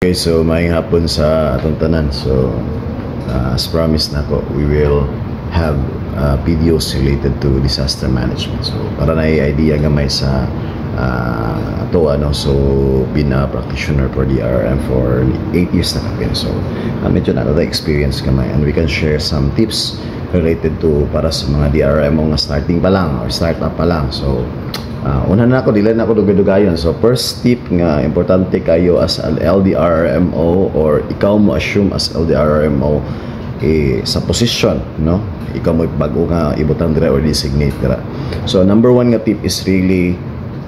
Okay, so maayong hapon sa atong tanan. So, as promised na ko, we will have videos related to disaster management. So, para na idea gamay sa ato so been a practitioner for DRM for 8 years na kami. So, medyo na experience gamay, and we can share some tips related to para sa mga DRM nga starting pa lang or startup pa lang. So, una na ako, dili na ako dugay-dugayon. So, first tip nga, importante kayo as an LDRMO or ikaw mo assume as LDRMO sa position, no? Ikaw mo bago nga ibutang dira or designate dira. So, number one nga tip is really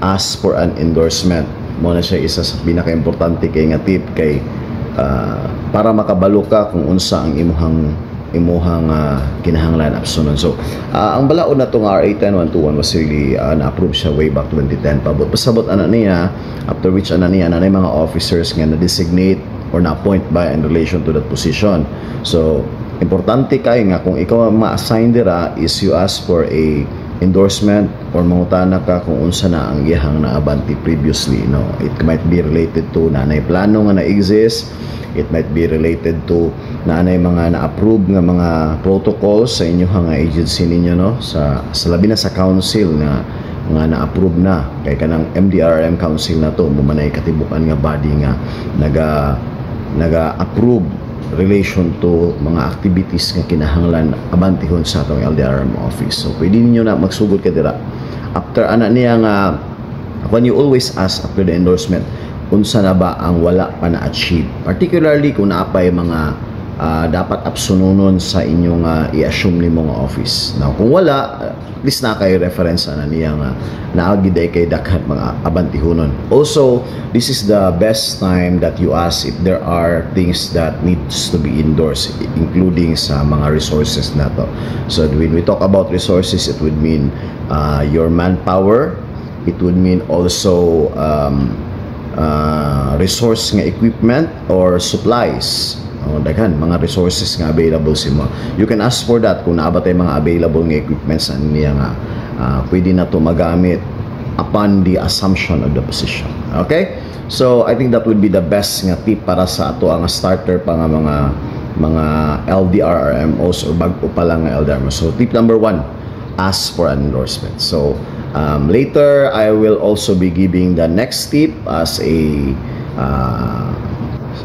ask for an endorsement. Muna siya isa sa pinaka-importante kay nga tip kay para makabalo ka kung unsa ang imuhang kinahanglan absunon. So, ang balaod na itong RA 10121 was really na-approve siya way back 2010 pa. But pasabot niya, after which niya, mga officers nga na-designate or na-appoint by in relation to that position. So, importante kayo nga, kung ikaw ma-assign dira is you ask for a endorsement or mangutana ka kung unsa na ang iyahang naabanti previously, no? It might be related to nanay plano nga na-exist. It might be related to nanay mga na-approve nga mga protocols sa inyong agency ninyo, no? Sa labi na sa council nga na-approve na kay kanang MDRM council na to, mumanay katibukan nga body nga naga-approve relation to mga activities nga kinahanglan abantihon sa atong LDRM office. So pwede ninyo na magsugod ka dira after niya nga, when you always ask after the endorsement, unsa na ba ang wala pa na-achieve, particularly kung naapay mga dapat absununon sa inyong i-assume ni mga office. Now, kung wala, at least na kayo reference niya nga naagiday kay dakhan mga abantihunon. Also, this is the best time that you ask if there are things that needs to be endorsed, including sa mga resources na to. So, when we talk about resources, it would mean your manpower, it would mean also resource nga equipment or supplies. Daghan mga resources nga available si mo. You can ask for that kung naabot ay mga available nga equipments niya nga pwede na to magamit upon the assumption of the position. Okay? So, I think that would be the best nga tip para sa ato ang starter pa nga mga LDRMOs or bago pa lang nga LDRMOs. So, tip number 1, ask for an endorsement. So, later, I will also be giving the next tip as a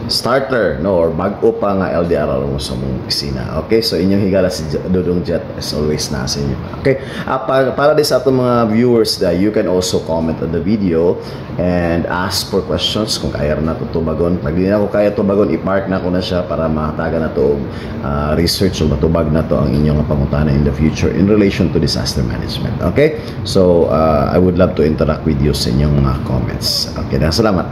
starter, no, or bago pa nga LDR mo sa mong opisina. Okay, so inyong higala si Dudong Jet as always na sa inyo. Okay, para din sa atong mga viewers that you can also comment on the video and ask for questions kung kaya na to tubagon. Pag di na ko kaya tubagon, i-park na ko na siya para mataga na to research o matubag na to ang inyong pangutana in the future in relation to disaster management. Okay, so I would love to interact with you sa inyong mga comments. Okay, salamat.